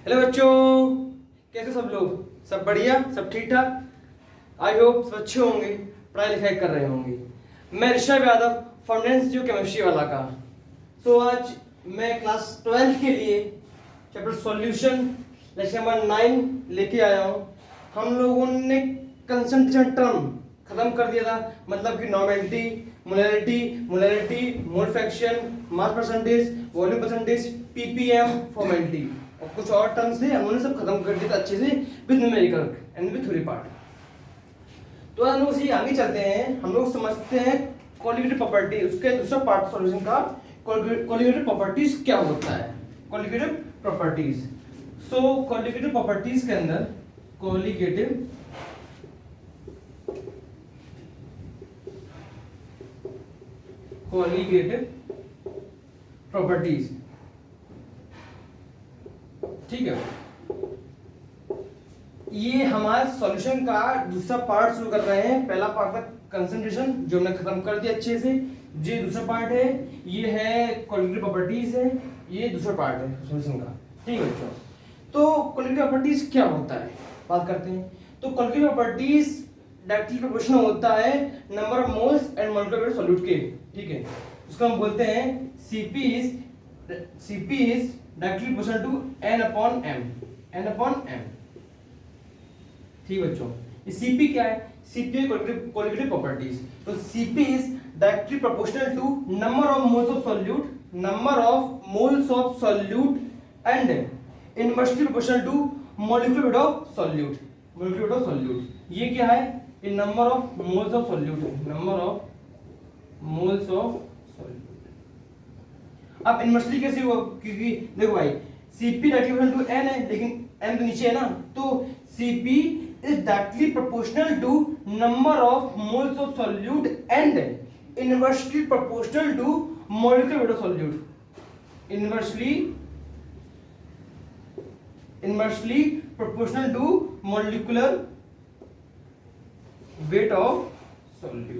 Hello बच्चों, कैसे सब लोग? सब बढ़िया, सब ठीक ठाक। आई होप सब अच्छे होंगे, पढ़ाई लिखाई कर रहे होंगे। मैं ऋषभ यादव, फाउंडेशन जो केमिस्ट्री वाला का। सो आज मैं क्लास 12 के लिए चैप्टर सॉल्यूशन लेक्चर नंबर 9 लेके आया हूँ। हम लोगों ने कंसंट्रेशन टर्म खत्म कर दिया था, मतलब कि normality, molarity, mole fraction, mass percentage, volume percentage, ppm, formality और कुछ और टर्म्स थे, हमने सब खत्म कर दिया था अच्छे से with numerical and with theory part. तो हम लोग इसी आगे चलते हैं। हम लोग समझते हैं क्वालिटेटिव प्रॉपर्टी, उसके दूसरा पार्ट सॉल्यूशन का क्वालिटेटिव प्रॉपर्टीज क्या होता है। क्वालिटेटिव प्रॉपर्टीज, सो क्वालिटेटिव प्रॉपर्टीज के अंदर क्वालिटेटिव प्रॉपर्टीज, ठीक है। ये हमारे सॉल्यूशन का दूसरा पार्ट शुरू कर रहे हैं। पहला पार्ट था कंसंट्रेशन, जो हमने खत्म कर दिया अच्छे से। ये दूसरा पार्ट है, ये है क्वालिटेटिव प्रॉपर्टीज है, ये दूसरा पार्ट है सॉल्यूशन का, ठीक है बच्चों। तो क्वालिटेटिव प्रॉपर्टीज क्या होता है, बात करते हैं। तो क्वालिटेटिव प्रॉपर्टीज डायरेक्टली प्रोपोर्शनल होता है number of moles and molecular weight solute के, ठीक है। उसको हम बोलते हैं Cp is directly proportional to n/m, ठीक बच्चों। ये Cp क्या है? Cp है क्वालिटेटिव प्रॉपर्टीज। तो Cp is directly proportional to number of moles of solute and inversely proportional to molecular weight of solute. ये क्या है? ये number of moles of solute है, number of moles of solute. अब inversely कैसे हुआ? क्योंकि देखो भाई, Cp directly proportional to n है, लेकिन n तो नीचे है ना, तो Cp is directly proportional to number of moles of solute and inversely proportional to molecular weight of solute. Inversely proportional to molecular weight of solute.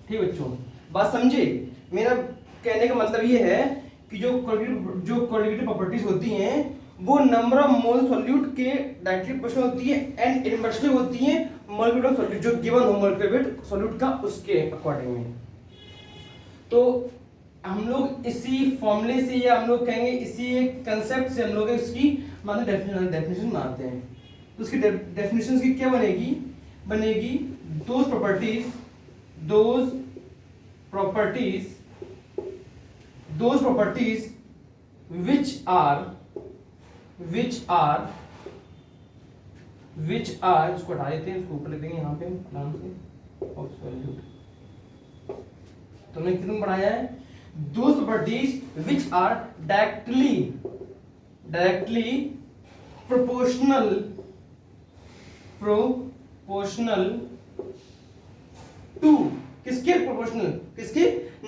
ठीक बच्चों, बात समझे? मेरा कहने का मतलब ये है कि जो क्वालिटेटिव प्रॉपर्टीज होती हैं वो नंबर ऑफ मोल सॉल्यूट के डायरेक्टली प्रोपोर्शनल होती है एंड इनवर्सली होती है मॉलिक्यूलर वेट सॉल्यूट, जो गिवन हो मॉलिक्यूलर वेट सॉल्यूट का, उसके अकॉर्डिंग में। तो हम लोग इसी फॉर्मूले से, या हम लोग कहेंगे इसी एक कांसेप्ट से हम लोग इसकी डेफिनेशन बनाते हैं। तो उसकी डेफिनेशन की क्या बनेगी दोज प्रॉपर्टीज which are इसको हटा देते हैं, इसको ऊपर लिख देंगे यहाँ पे नाम से ऑफ सॉल्यूट। तुमने कितना पढ़ाया है? those properties which are directly proportional to किसके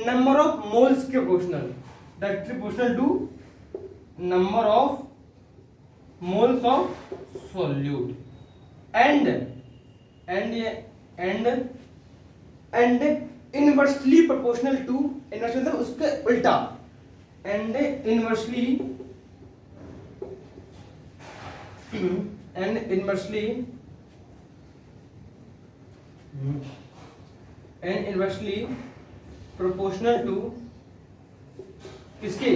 नंबर ऑफ मोल्स के proportional, directly proportional to number of moles of solute and inversely proportional to, inversely मतलब उसके उल्टा, एंड इनवर्सली प्रोपोर्शनल टू किसके?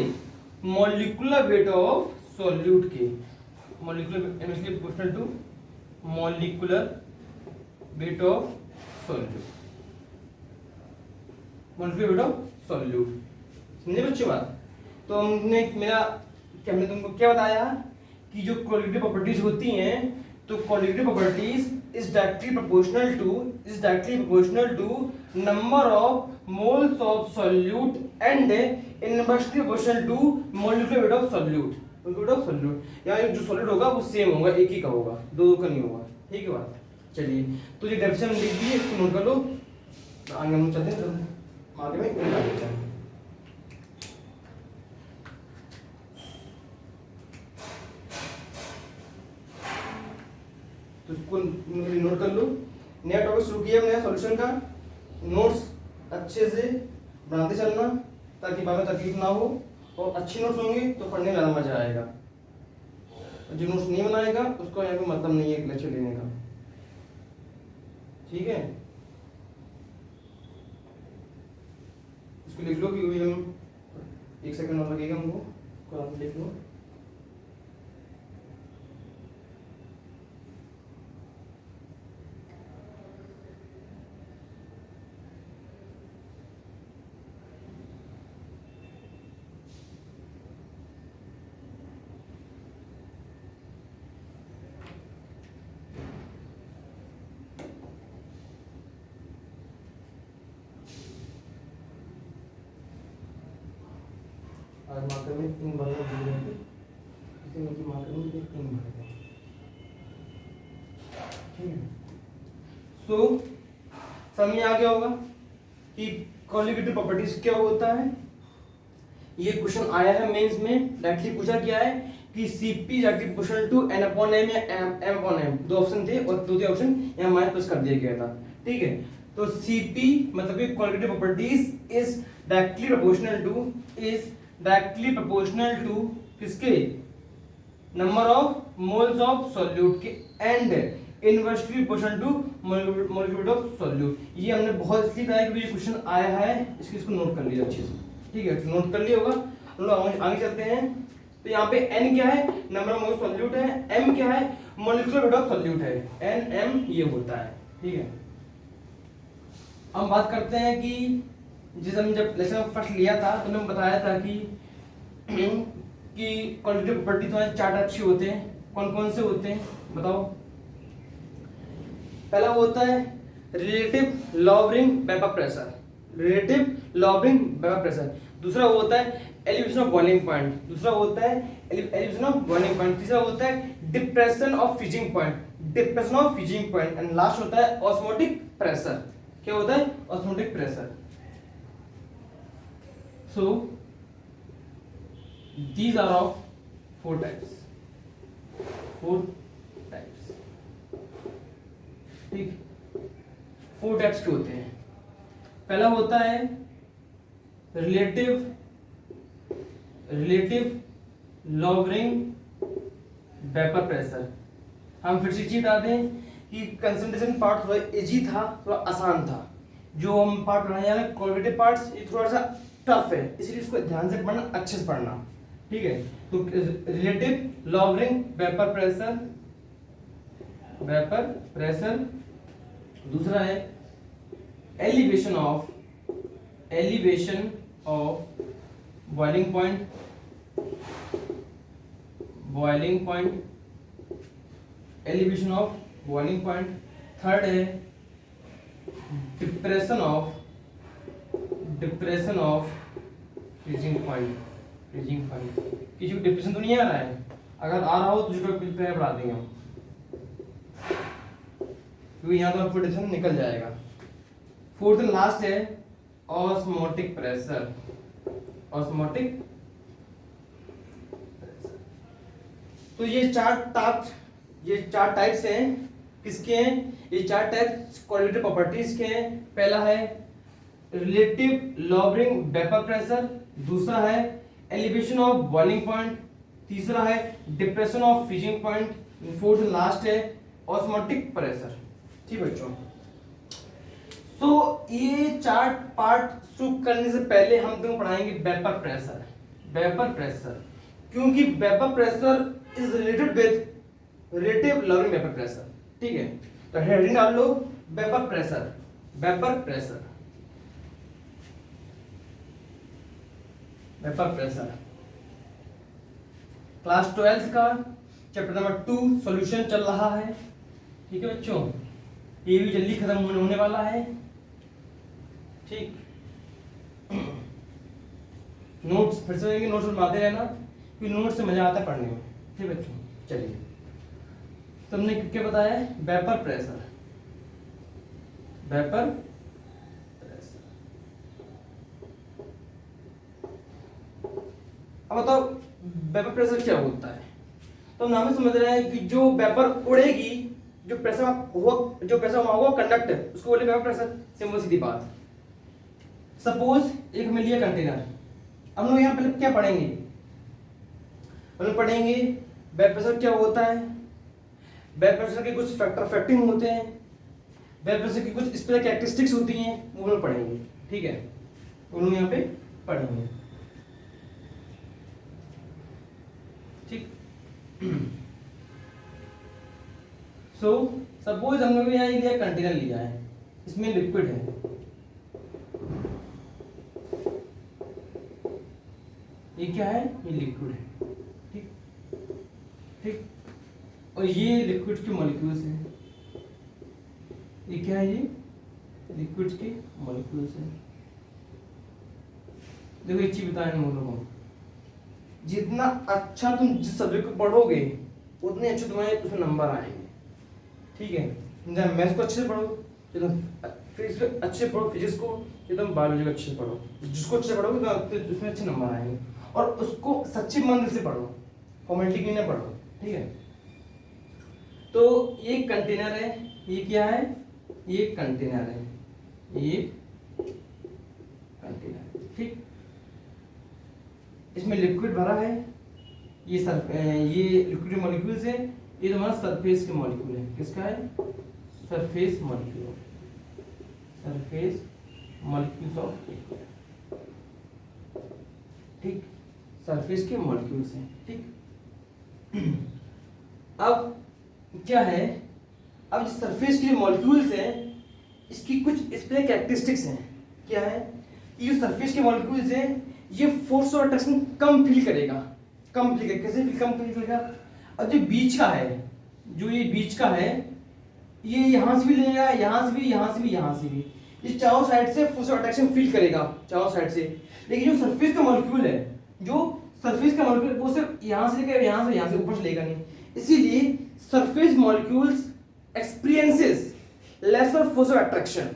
मॉलिक्यूलर वेट ऑफ सॉल्यूट के, inversely proportional to molecular weight of solute, समझे बच्चों बात? तो हमने तुमको क्या बताया कि जो क्वालिटेटिव प्रॉपर्टीज होती हैं, तो qualitative properties is directly proportional to number of moles of solute and inversely proportional to molecular weight of solute। यानी जो सॉलिड होगा वो सेम होगा, एक ही का होगा, दो का नहीं होगा, ठीक है बात। चलिए, तो ये डेफिनेशन लिख दी है, इसको नोट कर लो। आगे हम चलते हैं, आगे में क्या लिखा है। तो इसको नोट कर लो। नया टॉपिक शुरू किया हमने सॉल्यूशन का। नोट्स अच्छे से बनाते चलना ताकि बाद में तकलीफ ना हो। और अच्छी नोट्स होंगी तो पढ़ने में ज़्यादा मजा आएगा। जो नोट्स नहीं बनाएगा उसको यहाँ पे मतलब नहीं है एक लेक्चर लेने का, ठीक है। इसको लिख लो कि हम 1 सेकंड और लगेगा हमको, इसको आप लिख लो। आज मार्कर में 3 भरना भूल गए थे, इसलिए उनकी मार्कर में 3 भर गए, ठीक है। सो समझ में आ गया होगा कि कॉलिगेटिव प्रॉपर्टीज क्या होता है। ये क्वेश्चन आया है मेंस में, डायरेक्टली पूछा गया है कि Cp is proportional to n upon m या m upon m, 2 ऑप्शन थे और 2 ऑप्शन यहाँ माइनस प्लस कर दिया गया था, ठीक है। तो Cp मतलब कि colligative properties is directly proportional to किसके, number of moles of solute के and inversely proportional to molecule of solute. ये हमने बहुत इसलिए बताया कि ये क्वेश्चन आया है, इसको नोट कर लिया अच्छे से, ठीक है। नोट कर लिया होगा। हम लोग आगे चलते हैं। तो यहाँ पे n क्या है, नंबर ऑफ मोल सॉल्यूट है, m क्या है, मोलिक्यूलर वेट ऑफ सॉल्यूट है, n m ये होता है, ठीक है। हम बात करते हैं कि जिस हमने जब लेसन फर्स्ट लिया था तो मैंने बताया था कि क्वालिटेटिव प्रॉपर्टी तो 4 टाइप्स के होते हैं। कौन कौन से होते हैं बताओ। पहला वो होता है relative lowering vapour pressure, relative lowering vapour pressure. दूसरा वो होता है एलिवेशन ऑफ बॉइलिंग पॉइंट, दूसरा होता है एलिवेशन ऑफ बॉइलिंग पॉइंट, तीसरा होता है depression of freezing point, depression of freezing point, and last होता है ऑस्मोटिक प्रेशर। क्या होता है, osmotic pressure. So these are of 4 types, 4 types, ठीक। 4 टाइप्स के होते हैं। पहला होता है रिलेटिव लॉवरिंग वेपर प्रेशर। हम फिर से चीज बता दें कि कंसंट्रेशन पार्ट थोड़ा इजी था, थोड़ा आसान था। जो हम पार्ट पढ़ाने जा रहे हैं कॉलिगेटिव पार्ट्स, ये थोड़ा सा टफ है, इसलिए इसको ध्यान से पढ़ना, अच्छे से पढ़ना, ठीक है। तो रिलेटिव लॉवरिंग वेपर प्रेशर, दूसरा है elevation of boiling point, elevation of boiling point. Third है डिप्रेशन ऑफ फ्रीजिंग पॉइंट। किसी को डिप्रेशन तो नहीं आ रहा है, अगर आ रहा हो तो उसको पे बढ़ा देंगे हम, क्योंकि यहाँ तो आपको डिप्रेशन निकल जाएगा। फोर्थ एंड लास्ट है ऑस्मोटिक प्रेशर। तो ये 4 टाइप्स हैं, किसके हैं ये 4 टाइप्स क्वालिटेटिव प्रॉपर्टीज के हैं। पहला है रिलेटिव लॉवरिंग वेपर प्रेशर, दूसरा है एलिवेशन ऑफ बॉइलिंग पॉइंट, तीसरा है depression of freezing point, fourth last है ऑस्मोटिक प्रेशर, ठीक बच्चों। तो ये 4 पार्ट शुरू करने से पहले हम तुम पढ़ाएंगे वेपर प्रेशर, क्योंकि vapour pressure is related with relative lowering vapour pressure, ठीक है। तो हेडिंग डाल लो वेपर प्रेशर। क्लास 12 का चैप्टर नंबर 2 सॉल्यूशन चल रहा है, ठीक है बच्चों। ये भी जल्दी खत्म होने वाला है, ठीक। नोट्स फिर से नोट्स बनाते रहना, क्योंकि नोट्स से मजा आता है पढ़ने में, ठीक बच्चों। चलिए, तुमने क्या बताया, वेपर प्रेशर। अब बताओ वेपर प्रेशर क्या होता है। तो नाम में समझ रहे हैं कि जो वेपर उड़ेगी, जो प्रेशर होगा कंडक्ट, उसको बोले वेपर प्रेशर। सिंपल सीधी बात। सपोज एक हमें लिया कंटेनर, हम लोग यहाँ पहले क्या पढ़ेंगे, हम लोग पढ़ेंगे वेब प्रेशर क्या होता है, वेब प्रेशर के कुछ फैक्टर फैक्टिंग होते हैं, वेब प्रेशर की कुछ स्पेशल कैरेक्टरिस्टिक्स होती हैं, वो लोग पढ़ेंगे। ठीक है, वो लोग यहाँ पे पढ़ेंगे। ठीक। सो सपोज हम लोग यहाँ लिया कंटेनर लिया है, इसमें लिक्विड है, ये क्या है, ये लिक्विड है। ठीक ठीक, और ये लिक्विड के मॉलिक्यूल्स हैं, ये क्या है, ये लिक्विड के मॉलिक्यूल्स हैं। देखो एक चीज बताएं हम लोगों को, जितना अच्छा तुम जिस सब्जेक्ट को पढ़ोगे उतने अच्छे तुम्हारे उसमें नंबर आएंगे। ठीक है, जब मैथ्स को अच्छे से पढ़ो, जब फिजिक्स अच्छे पढ़ो, फिजिक्स को, जब तुम बायोलॉजी को अच्छे से पढ़ो, जिसको अच्छे पढ़ोगे तो उसमें अच्छे नंबर आएंगे। और उसको सच्चे मन से पढ़ो, फॉर्मेलिटी की नहीं पढ़ो। ठीक है, तो ये कंटेनर है, ये क्या है, ये कंटेनर है, ये कंटेनर। ठीक, इसमें लिक्विड भरा है, ये लिक्विड मॉलिक्यूल्स है, ये तुम्हारा सरफेस के मॉलिक्यूल है। किसका है, surface molecule, surface molecules of liquid. ठीक, सरफेस के मॉलिक्यूल्स हैं। ठीक, अब क्या है, अब जो सरफेस के मॉलिक्यूल्स हैं इसकी कुछ स्पेशल कैरेक्टरिस्टिक्स हैं। क्या है, ये जो सरफेस के मॉलिक्यूल्स हैं ये फोर्स ऑफ अट्रैक्शन कम फील करेगा, कम फील करेगा। कैसे कम फील करेगा, अब जो बीच का है, जो ये बीच का है, ये यहाँ से भी लेगा, यहाँ से भी, यहाँ से भी, यहाँ से भी, ये चारों साइड से फोर्स ऑफ अट्रैक्शन फील करेगा, चारों साइड से। लेकिन जो सरफेस का मॉलिक्यूल है, जो सरफेस का मॉलिक्यूल वो सिर्फ यहाँ से लेकर यहाँ से ऊपर से लेगा नहीं। इसीलिए surface molecules experiences lesser force of attraction.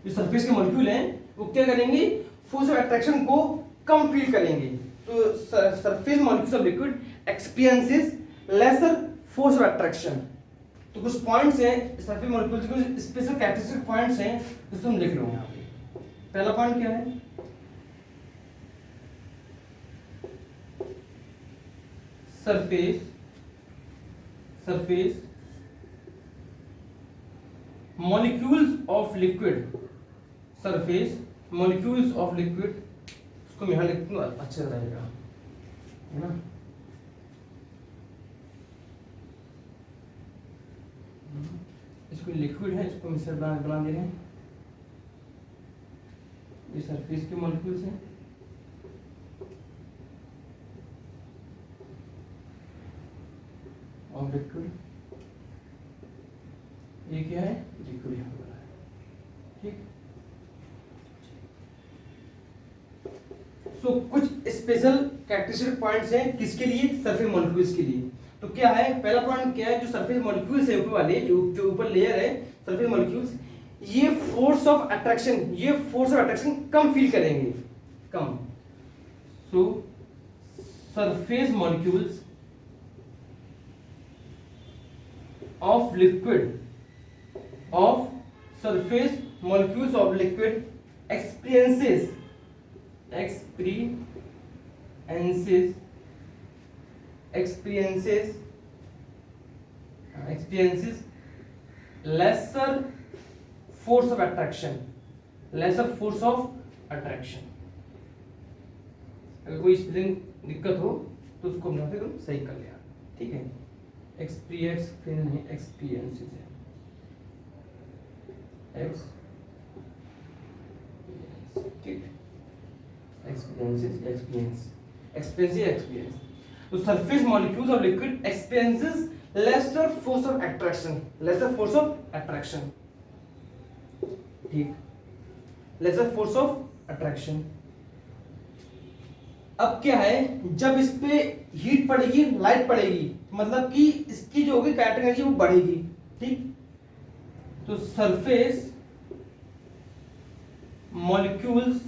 जो सरफेस के मॉलिक्यूल हैं वो क्या करेंगे, फोर्स ऑफ अट्रैक्शन को कम फील करेंगे। तो surface molecules of liquid experiences lesser force of attraction. तो कुछ पॉइंट्स हैं सरफेस मॉलिक्यूल्स के, कुछ स्पेशल कैरेक्टरिस्टिक पॉइंट्स हैं जो तुम लिख लो यहाँ पे। पहला पॉइंट क्या है, surface molecules of liquid, surface molecules of liquid, इसको यहां लिख दूं अच्छा रहेगा, है ना। इसको लिक्विड है, इसको मिश्र बना दे रहे हैं, ये सरफेस के मॉलिक्यूल्स हैं, और लिक्विड, ये क्या है, लिक्विड यहाँ पर है। ठीक, सो कुछ स्पेशल कैरेक्टरिस्टिक पॉइंट्स हैं किसके लिए, सरफेस मॉलिक्यूल्स के लिए। तो क्या है, पहला पॉइंट क्या है, जो सरफेस मॉलिक्यूल्स है ऊपर वाले, जो ऊपर लेयर है सरफेस मॉलिक्यूल्स, ये फोर्स ऑफ अट्रैक्शन कम फील करेंगे, कम। So surface molecules of liquid, of surface molecules of liquid experiences lesser force of attraction, अगर कोई स्पेलिंग दिक्कत हो तो उसको हम तुम सही कर लिया। ठीक है, एक्सपीरियंसेस है, experience. तो surface molecules of liquid experiences lesser force of attraction, ठीक, lesser force of attraction। अब क्या है, जब इस पे हीट पड़ेगी, लाइट पड़ेगी, मतलब कि इसकी जो होगी काइनेटिक एनर्जी वो बढ़ेगी। ठीक, तो surface molecules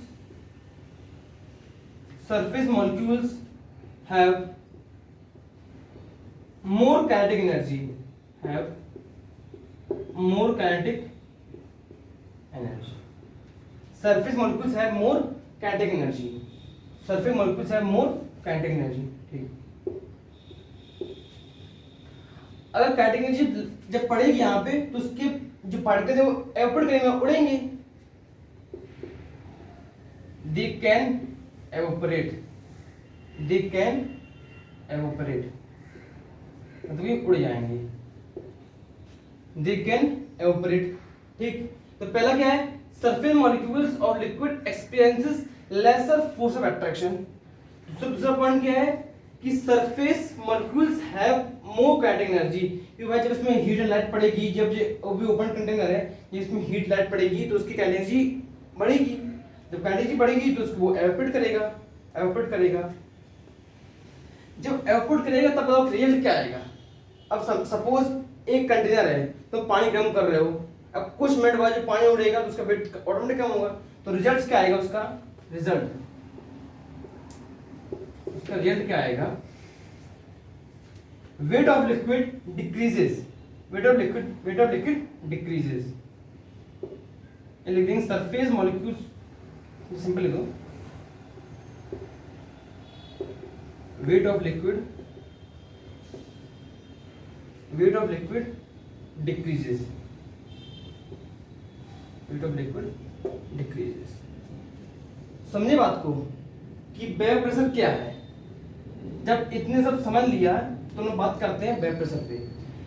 have more kinetic energy, surface molecules have more kinetic energy, surface molecules have more kinetic energy. ठीक, अगर काइनेटिक एनर्जी जब पड़ेगी यहाँ पे तो उसके जो पार्टिकल्स है वो एवापोरेट करेंगे, उड़ेंगे। They can evaporate, they can evaporate मतलब ये उड़ जाएंगे। They can evaporate. ठीक, तो पहला क्या है, surface molecules of liquid experiences lesser force of attraction. दूसरा पॉइंट क्या है कि surface molecules have more kinetic energy, क्योंकि भाई जब इसमें हीट एंड लाइट पड़ेगी, जब ये भी ओपन कंटेनर है, इसमें हीट लाइट पड़ेगी तो उसकी काइनेटिक एनर्जी बढ़ेगी। जब काइनेटिक एनर्जी बढ़ेगी तो उसको वो एवापोरेट करेगा, एवापोरेट करेगा। जब एवापोरेट करेगा तब बताओ रिजल्ट क्या आएगा। अब सपोज एक कंटेनर है तो पानी गर्म कर रहे हो, अब कुछ मिनट बाद जो पानी उड़ेगा तो उसका वेट ऑटोमेटिक कम होगा, तो रिजल्ट क्या आएगा, उसका रिजल्ट क्या आएगा, weight of liquid decreases, weight of liquid decreases. लिख सरफेस मॉलिक्यूल्स, सिंपल लिखो, weight of liquid decreases, weight of liquid decreases. समझे बात को कि वेपर प्रेशर क्या है। जब इतने सब समझ लिया तो हम बात करते हैं वेपर प्रेशर पे,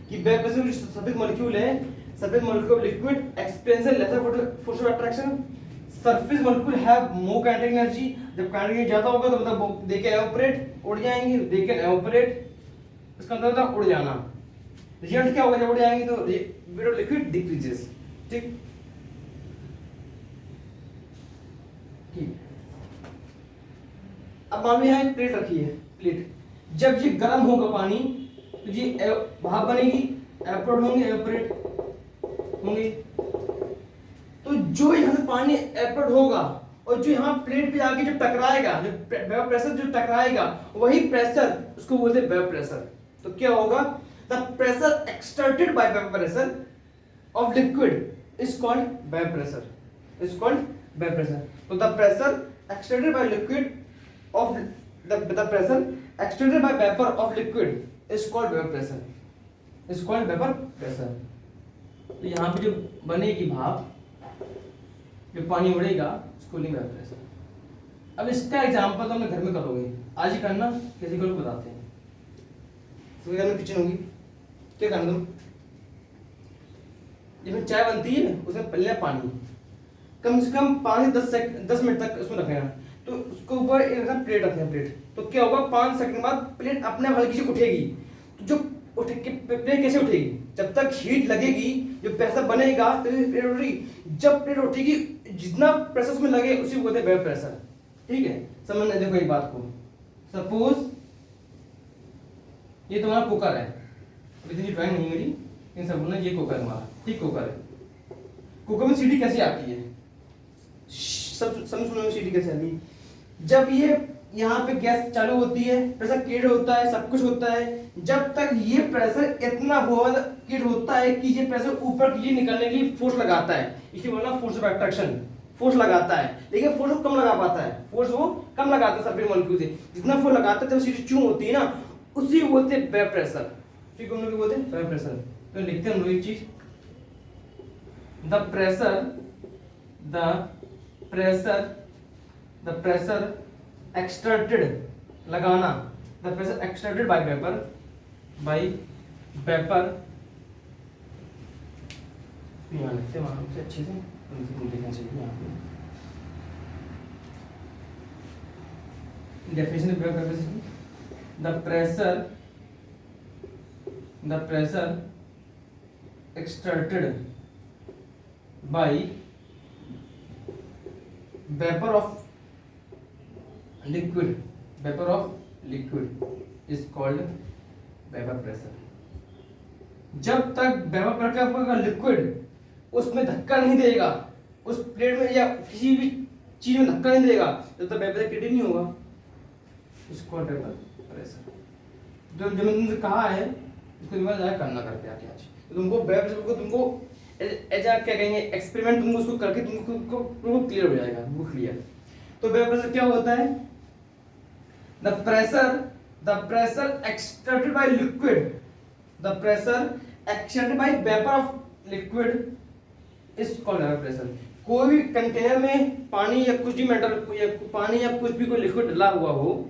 कि वेपर प्रेशर जो सफेद मॉलिक्यूल है, surface molecule of liquid experience lesser force of attraction, surface molecule have more kinetic energy. जब काइनेटिक एनर्जी ज्यादा होगा तो मतलब दे कैन एवापोरेट, उड़ जाएंगे, दे कैन एवापोरेट, इसका मतलब था उड़ जाना। रिजल्ट क्या होगा जब उड़ जाएंगे तो वेट ऑफ लिक्विड डिक्रीजेस। ठीक, अब मान लो यहाँ एक प्लेट रखी है, प्लेट जब ये गर्म होगा पानी तो ये भाप बनेगी, एवापोरेट होंगे, एवापोरेट होंगे। तो जो यहाँ से पानी एवापोरेट होगा और जो यहाँ प्लेट पे आके जो टकराएगा, जो वेपर प्रेशर जो टकराएगा, वही प्रेशर उसको बोलते हैं वेपर प्रेशर। तो क्या होगा, the pressure exerted by vapour pressure of liquid is called vapour pressure, is called vapour pressure. तो the pressure exerted by liquid of the pressure exerted by vapor of liquid is called vapor pressure, is called vapor pressure। तो यहाँ पे जो बनेगी भाप, जो पानी उड़ेगा, कूलिंग वेपर प्रेशर। अब इसका एग्जांपल तो हमने घर में करोगे, आज ही करना, कैसे करो बताते हैं। तो घर में किचन होगी, क्या करना तुम, जब चाय बनती है उसमें पहले पानी कम से कम 5 मिनट तक उसमें रखना, तो उसके ऊपर एक प्लेट रखना, प्लेट। तो क्या होगा, 5 सेकंड बाद प्लेट अपने आप हल्की सी उठेगी। तो जो उठ के प्लेट कैसे उठेगी, जब तक हीट लगेगी, जो प्रेशर बनेगा तो प्लेट उठेगी। जब प्लेट उठेगी जितना प्रेशर उसमें लगे उसी को बोलते हैं वेपर प्रेशर। ठीक है, समझने देखो एक बात को। सपोज ये तुम्हारा कुकर है, इतनी ड्राइंग नहीं मेरी, इन सब बोलना ये कुकर हमारा, ठीक कुकर है। कुकर में सीटी कैसे आती है, सब सुनो सीटी कैसे आती है। जब ये यहाँ पे गैस चालू होती है, प्रेशर क्रिएट होता है, सब कुछ होता है। जब तक ये प्रेशर इतना क्रिएट होता है कि ये प्रेशर ऊपर के लिए निकलने के लिए फोर्स लगाता है, इसे बोलना फोर्स ऑफ अट्रैक्शन, फोर्स लगाता है। लेकिन फोर्स वो कम लगा पाता है, फोर्स वो कम लगाता है सरफेस मॉलिक्यूल से। जितना फोर्स लगाता है जब सीटी चूं होती है ना, उसी को बोलते हैं वेपर प्रेशर, उसी को हम लोग बोलते हैं वेपर प्रेशर। तो लिखते हैं हम लोग एक चीज, the pressure exerted लगाना, the pressure exerted by vapor यहाँ लिखते हैं से अच्छे से देखना चाहिए। यहाँ पे definition of vapour pressure, the pressure exerted by vapor of liquid is called vapor pressure। जब तक वेपर प्रेशर का लिक्विड उसमें धक्का नहीं देगा, उस प्लेट में या किसी भी चीज में धक्का नहीं देगा, जब तक वेपर क्रिएट नहीं होगा, इसको वेपर प्रेशर। जो मैंने तुमसे कहा है उसको तुम्हें करना करके आके आज, तो तुमको वेपर प्रेशर को तुमको ऐसा क्या कहेंगे, एक्सपेरिमेंट तुमको उसको करके तुमको क्लियर हो जाएगा, वो क्लियर। तो वेपर प्रेशर क्या होता है, the pressure extracted by liquid, the pressure extracted bye vapour of liquid is called vapour pressure. कोई भी कंटेनर में पानी या कुछ भी मेटल या पानी या कुछ भी कोई लिक्विड डला हुआ हो,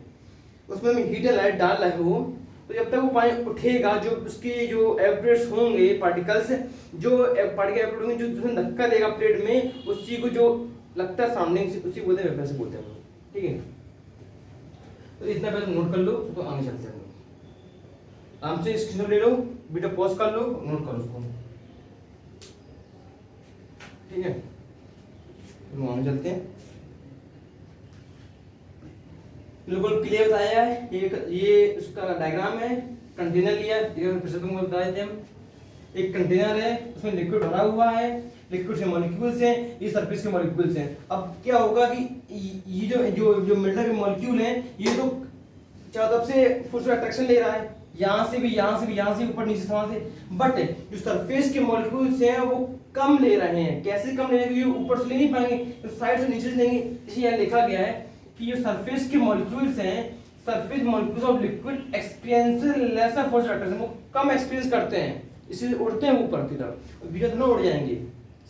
उसमें हम हीटर लाइट डाल रहे हो, तो जब तक वो पानी उठेगा, जो उसकी जो एवरेट्स होंगे पार्टिकल्स, जो पार्टिकल एवरेट होंगे, जो उसमें धक्का देगा प्लेट में, उसी को जो लगता है सराउंडिंग से, उसी बोलते हैं वेपर से बोलते हैं। ठीक है, तो इतना पहले नोट कर लो, तो आगे चलते हैं। आराम से स्क्रीन ले लो, वीडियो पॉज कर लो, नोट करो उसको। ठीक है, तो आगे चलते हैं। बिल्कुल क्लियर बताया है। ये उसका डायग्राम है। कंटेनर लिया, प्रेशर तुमको बताए थे हम। एक कंटेनर है, उसमें लिक्विड भरा हुआ है, लिक्विड से मॉलिक्यूल्स हैं, ये सरफेस के मॉलिक्यूल्स हैं। अब क्या होगा कि ये जो मिडल के मॉलिक्यूल हैं, ये तो चारों तरफ से फोर्स अट्रैक्शन ले रहा है, यहाँ से भी, यहाँ से भी, यहाँ से ऊपर नीचे से, बट जो सरफेस के मॉलिक्यूल्स हैं वो कम ले रहे हैं। कैसे कम ले रहे हैं? क्योंकि ऊपर से ले नहीं पाएंगे, तो साइड से नीचे से लेंगे। इसलिए यहाँ लिखा गया है कि जो सरफेस के मॉलिक्यूल्स हैं, surface molecules of liquid experience lesser force attraction, वो कम एक्सपीरियंस करते हैं, इसलिए उड़ते हैं ऊपर की तरफ, बीच में उड़ जाएंगे।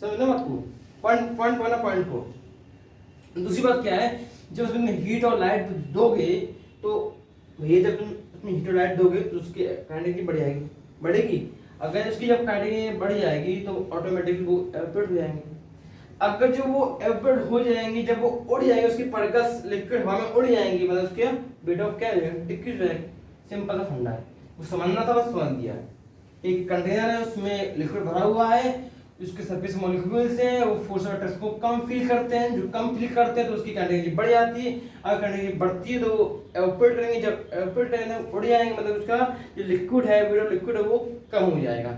समझना बात को, पॉइंट को। दूसरी बात क्या है, जब उसमें हीट और लाइट दोगे, तो ये जब तुम उसमें हीट और लाइट दोगे तो उसकी काइनेटिक बढ़ेगी। अगर उसकी जब काइनेटिक बढ़ जाएगी तो ऑटोमेटिकली वो एवपोरेट हो जाएंगे। अगर जो वो एवपोरेट हो जाएंगी, जब वो उड़ जाएंगे, उसकी पार्टिकल्स लिक्विड हवा में उड़ जाएंगी, मतलब उसके वेट ऑफ क्या है, डिक्रीज हो जाएगा। सिंपल सा फंडा है, वो समझना था, बस समझ दिया। एक कंटेनर है, उसमें लिक्विड भरा हुआ है, उसके सरफेस मॉलिक्यूल्स हैं, वो फोर्स ऑफ अट्रैक्शन को कम फील करते हैं। जो कम फील करते हैं तो उसकी कंडक्टिविटी बढ़ जाती है। अगर कंडक्टिविटी बढ़ती है तो एवपोरेट करेंगे, जब एवपोरेट करेंगे तो उड़ जाएंगे, मतलब उसका जो लिक्विड है, लिक्विड है, वो कम हो जाएगा।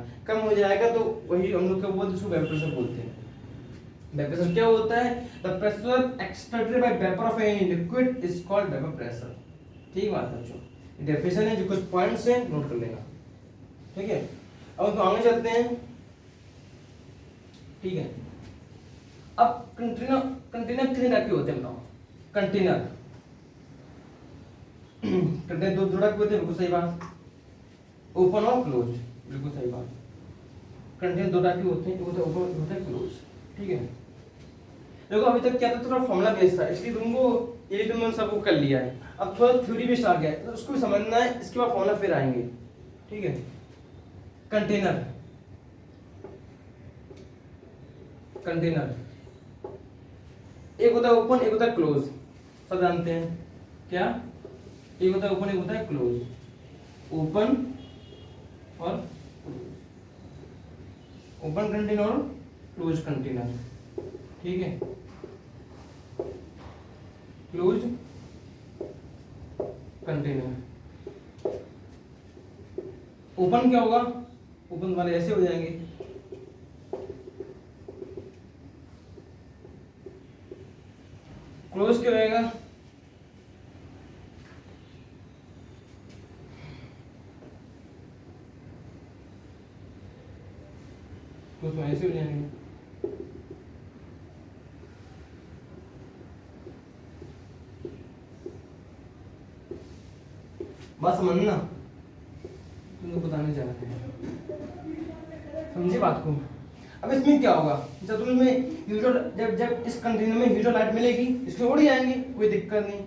तो वही हम लोग बोलते हैं, उसको वेपर प्रेशर बोलते हैं। वेपर प्रेशर क्या होता है? The pressure extracted bye vapour of any liquid is called vapour pressure. ठीक बात है बच्चों, डेफिनेशन है, जो कुछ पॉइंट्स हैं नोट कर लेना। ठीक है, अब तो आगे चलते हैं। ठीक है, अब कंटेनर कितने टाइप के होते हैं बताओ? कंटेनर दो टाइप के होते हैं, बिल्कुल सही बात। ओपन और क्लोज, बिल्कुल सही बात। कंटेनर दो टाइप के होते हैं, एक होता है ओपन, होता है क्लोज। ठीक है, देखो अभी तक क्या था, थोड़ा फॉर्मूला बेस्ड था, इसलिए तुमको ये तुमने सबको कर लिया है। अब थोड़ा थ्योरी बेस्ड आ गया है, तो उसको भी समझना है, इसके बाद फॉर्मूला फिर आएंगे। ठीक है, कंटेनर एक होता है ओपन, एक होता है क्लोज, सब जानते हैं क्या? एक होता है ओपन, एक होता है क्लोज। ओपन और ओपन कंटेनर और क्लोज कंटेनर। ठीक है, क्लोज कंटेनर। ओपन क्या होगा? ओपन वाले ऐसे हो जाएंगे, क्लोज क्या रहेगा? क्लोज में ऐसे हो जाएंगे। बस समझना, तुमको बताने जा रहे हैं, समझे बात को? अब इसमें क्या होगा, जब तुम्हें जब इस कंटेनर में हीट और लाइट मिलेगी, इसमें उड़ जाएंगे, कोई दिक्कत नहीं।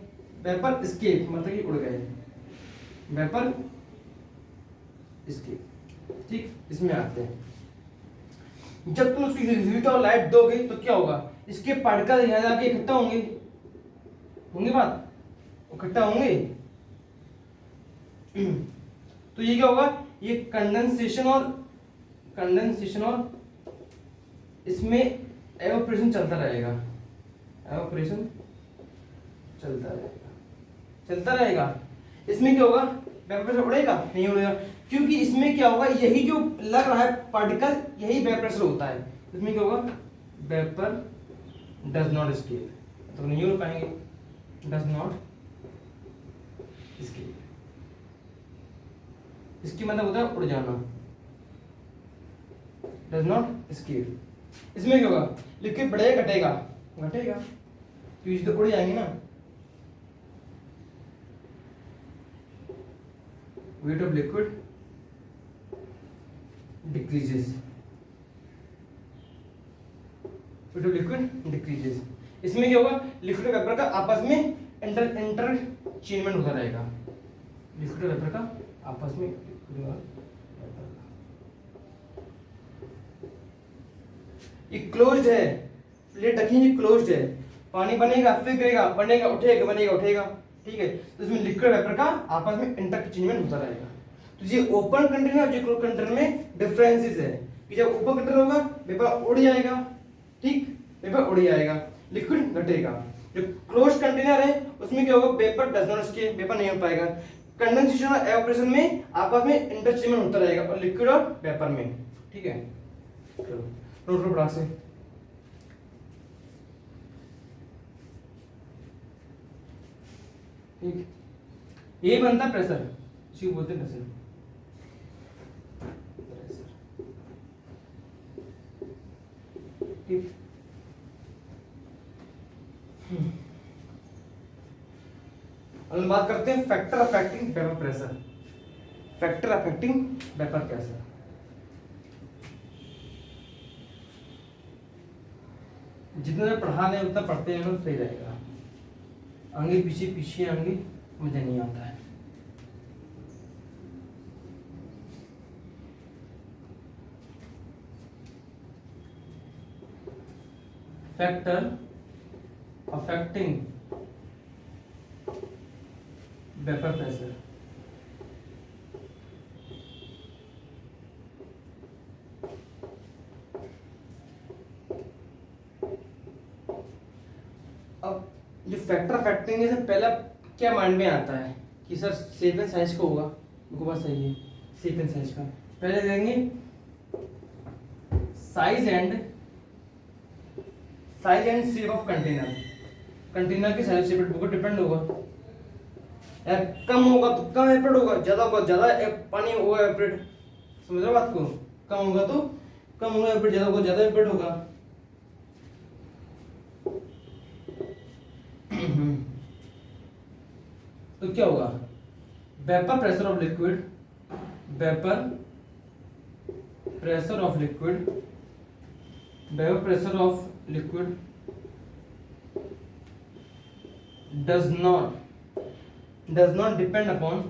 वेपर एस्केप, मतलब कि उड़ गए, वेपर एस्केप। ठीक, इसमें आते हैं। जब तुम उसकी हीट और लाइट दोगे तो क्या होगा? इसके पार्टिकल यहाँ जाके इकट्ठा होंगे, बात इकट्ठा होंगे। तो ये क्या होगा? ये कंडेंसेशन और इसमें एवापोरेशन चलता रहेगा, इसमें क्या होगा? वेपर प्रेशर उड़ेगा? नहीं उड़ेगा, क्योंकि इसमें क्या होगा, यही जो लग रहा है पार्टिकल, यही वेपर प्रेशर होता है। इसमें क्या होगा? वेपर डज नॉट एस्केप, तो नहीं उड़ पाएंगे, डज नॉट एस्केप। इसकी मतलब होता है उड़ जाना, डज नॉट एस्केप। इसमें क्या होगा? लिक्विड बढ़ेगा घटेगा, क्योंकि तो उड़ जाएंगे ना। weight of liquid decreases, weight of liquid decreases। इसमें क्या होगा, लिक्विड वेपर का आपस में इंटरचेंजमेंट होता रहेगा, लिक्विड वेपर का आपस में ये क्लोज्ड है, प्लेट रखी क्लोज्ड है, पानी बनेगा फिर गिरेगा, बनेगा उठेगा, बनेगा उठेगा, ठीक है। तो इसमें लिक्विड वेपर का आपस में इंटरचेंजमेंट होता रहेगा। तो ये ओपन कंटेनर और क्लोज कंटेनर में डिफरेंसेस है कि जब ओपन कंटेनर होगा वेपर उड़ जाएगा, ठीक, वेपर उड़ जाएगा, लिक्विड घटेगा। जो क्लोज कंटेनर है उसमें क्या होगा, vapour does not escape, vapour नहीं हो पाएगा। कंडेंसेशन और एवापोरेशन में आपस में इंटरचेंजमेंट होता रहेगा और लिक्विड और वेपर में, ठीक है। चलो नोट करो फटाक से। ठीक, ये बनता प्रेशर, इसी को बोलते हैं प्रेशर। ठीक, अब बात करते हैं factor affecting vapour pressure. Factor affecting vapour pressure, जितना पढ़ा नहीं उतना पढ़ते हैं ना सही रहेगा, आगे पीछे पीछे आगे मुझे नहीं आता है। फैक्टर अफेक्टिंग वेपर प्रेशर, अब जो फैक्टर अफेक्टिंग है पहला क्या माइंड में आता है कि सर शेप एंड साइज का होगा, बिल्कुल बात सही है, शेप एंड साइज का। पहले देखेंगे size and shape of container, container की साइज शेप पर डिपेंड होगा। यार कम होगा तो कम एवपोरेट होगा, ज्यादा होगा ज्यादा पानी होगा एवपोरेट, समझ रहे हो बात को, कम होगा तो कम होगा एवपोरेट, ज्यादा होगा ज्यादा एवपोरेट होगा। तो क्या होगा, vapour pressure of liquid, vapour pressure of liquid, vapour pressure of liquid does not depend upon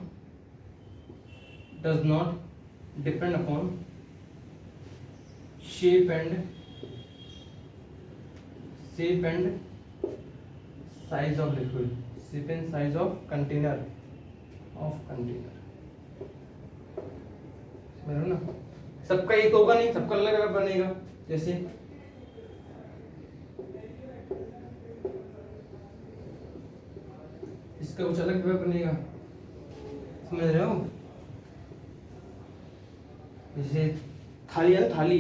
shape and size of liquid, shape and size of container, समझ रहे हो ना। सबका एक होगा नहीं, सबका अलग अलग बनेगा। जैसे इसका कुछ अलग वेपर बनेगा, समझ रहे हो। जैसे थाली है, थाली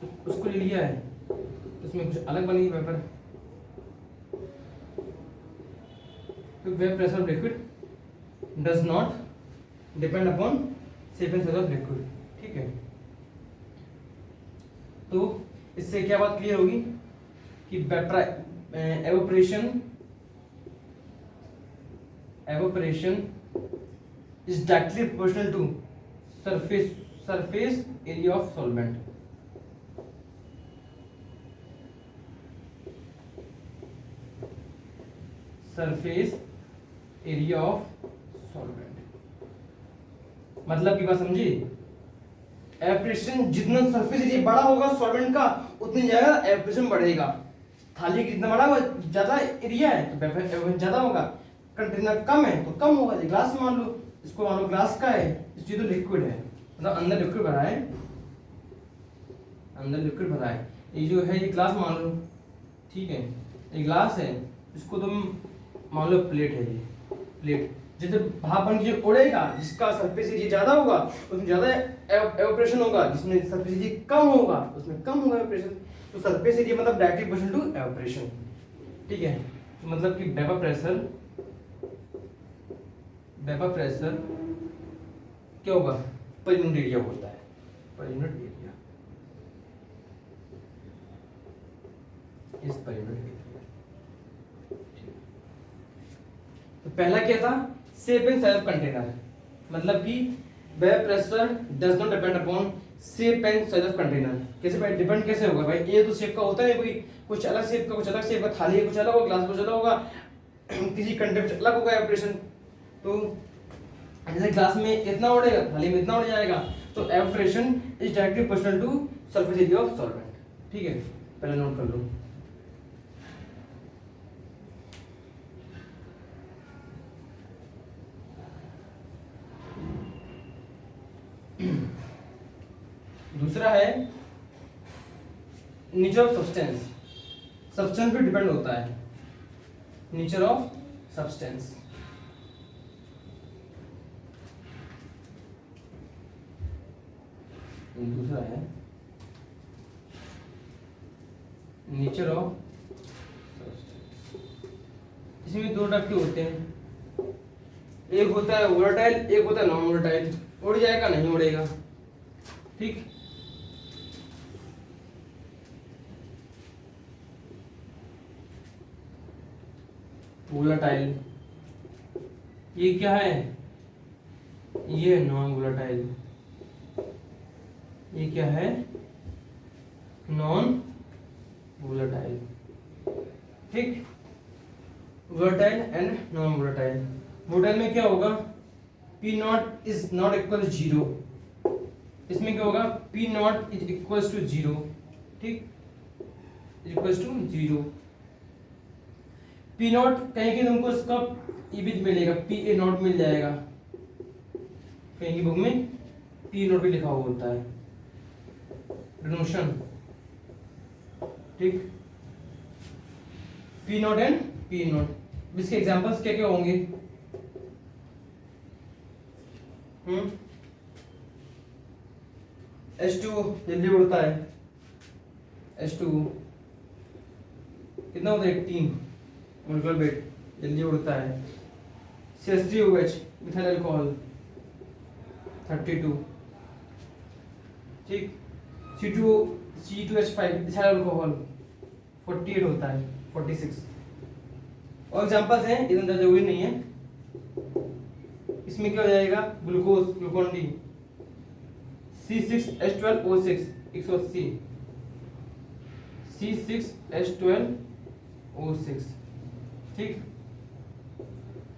तो उसको ले लिया है, उसमें कुछ अलग बनेगी वेपर। तो vapour pressure of liquid does not depend upon shape and size of liquid, ठीक है। तो इससे क्या बात क्लियर होगी कि evaporation is directly proportional to surface area of solvent, surface area of solvent। मतलब की बात समझी, एवपोरेशन जितना सरफेस एरिया बड़ा होगा सॉल्वेंट का उतनी ज्यादा एवपोरेशन बढ़ेगा। थाली कितना बड़ा होगा, ज्यादा एरिया है तो एवपोरेशन ज्यादा होगा, कंटेनर कम है तो कम होगा। ग्लास मान लो, इसको मान लो ग्लास का है, इसमें तो लिक्विड है, मतलब अंदर लिक्विड भरा है, अंदर लिक्विड भरा है। ये जो है ये ग्लास मान लो, ठीक है, ये ग्लास है, इसको तुम मान लो प्लेट है, ये प्लेट जिसे भाप बन के उड़ेगा, जिसका सरफेस एरिया ज्यादा होगा उसमें ज्यादा एवपोरेशन होगा, जिसमें सरफेस एरिया कम होगा उसमें कम होगा एवपोरेशन। तो सरफेस एरिया मतलब डायरेक्टली प्रोपोर्शनल टू एवपोरेशन, ठीक है। तो मतलब कि वेपर प्रेशर क्या होगा, पर यूनिट एरिया होता है, पर यूनिट एरिया, इस पर यूनिट एरिया। तो पहला क्या था, shape and size of container, मतलब कि vapour pressure does not depend upon shape and size of container. कैसे डिपेंड कैसे होगा भाई, ये तो शेप का होता है कोई, कुछ अलग शेप का, कुछ अलग शेप का, थाली है कुछ अलग होगा, ग्लास कुछ अलग होगा, किसी कंटेनर कुछ अलग होगा एवपोरेशन। तो जैसे ग्लास में इतना उड़ेगा, थाली में इतना उड़ जाएगा, तो evaporation is directly proportional to surface area of solvent. ठीक है, पहले नोट कर लो। दूसरा है नेचर ऑफ सब्सटेंस। सब्सटेंस पे डिपेंड होता है, नेचर ऑफ सब्सटेंस। दूसरा है नेचर ऑफ सब्सटेंस। इसमें दो टाइप के होते हैं, एक होता है वोलेटाइल, एक होता है नॉन वोलेटाइल। उड़ जाएगा नहीं उड़ेगा, ठीक। वोलेटाइल ये क्या है, ये नॉन वोलेटाइल। ये क्या है, नॉन वोलेटाइल, ठीक। Volatile and non volatile. Volatile में क्या होगा, P not is not equal to 0। इसमें क्या होगा, P not is equal to 0, ठीक, इक्वल टू 0। P नॉट कहीं कि तुमको इसका ईबिट मिलेगा, PA नॉट मिल जाएगा, कहीं की बुक में P नॉट भी लिखा हुआ होता है, डिनोशन, ठीक। P not and P not. इसके एग्जांपल्स क्या क्या होंगे, H2 जल्दी उड़ता है, H2 कितना होता है, 18 मोलिकुलर वेट, जल्दी उड़ता है। CH3OH मिथाइल अल्कोहल 32, ठीक। C2H5 मिथाइल अल्कोहल 48 होता है, 46। और एग्जांपल्स हैं, इतना जरूरी नहीं है। इसमें क्या हो जाएगा, glucose, Glucon D, C6H12O6 180, C6H12O6, ठीक।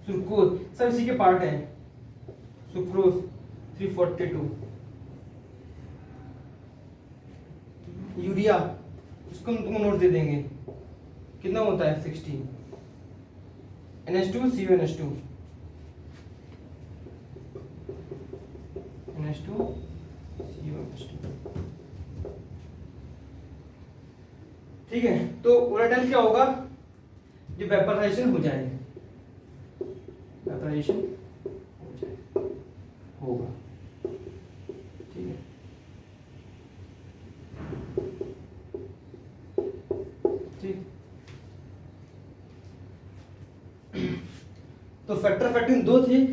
सुक्रोज सब इसी के पार्ट हैं, सुक्रोज 342। यूरिया उसको हम तुमको नोट दे देंगे, कितना होता है, 60। NH2 CuNH2 NH2 CuNH2, ठीक है। तो वोलेटाइल क्या होगा, जो वेपराइजेशन हो जाए, वेपराइजेशन हो जाए होगा, ठीक है। ठीक, तो फैक्टर फैक्टिंग दो थे,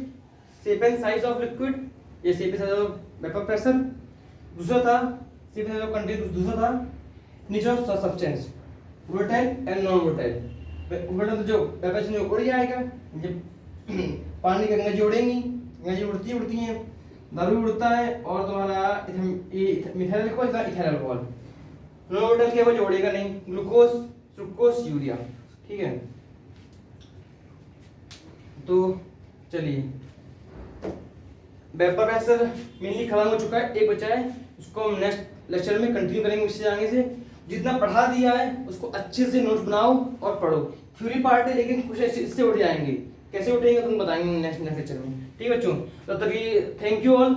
shape and size of liquid, ये shape and size of vapour pressure. दूसरा था shape and size of container, दूसरा था nature of substance, volatile and non volatile. Volatile तो जो वेपर जो उड़ जाएगा, जब पानी की गंगा उड़ेंगी, गंगा उड़ती हैं, दारू उड़ता है, और तुम्हारा methyl alcohol, ethyl alcohol. Non volatile क्या, वो जोड़ेगा नहीं, ग्लूकोज, फ्रुक्टोज, यूरिया, ठीक है। तो चलिए, वेपर प्रेशर मेनली खत्म हो चुका है, एक बचा है, उसको हम नेक्स्ट लेक्चर में कंटिन्यू करेंगे इससे आगे से। जितना पढ़ा दिया है उसको अच्छे से नोट बनाओ और पढ़ो। थ्योरी पार्ट है, लेकिन कुछ इससे उठ जाएंगे, कैसे उठेंगे तुम बताएंगे नेक्स्ट लेक्चर में, ठीक है बच्चों। तब तक थैंक यू ऑल।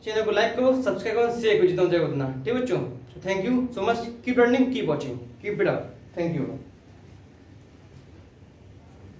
चैनल को लाइक करो, सब्सक्राइब करो, शेयर करो जितना हो जाएगा उतना, ठीक है बच्चों। Thank you so much, keep learning, keep watching, keep it up, thank you.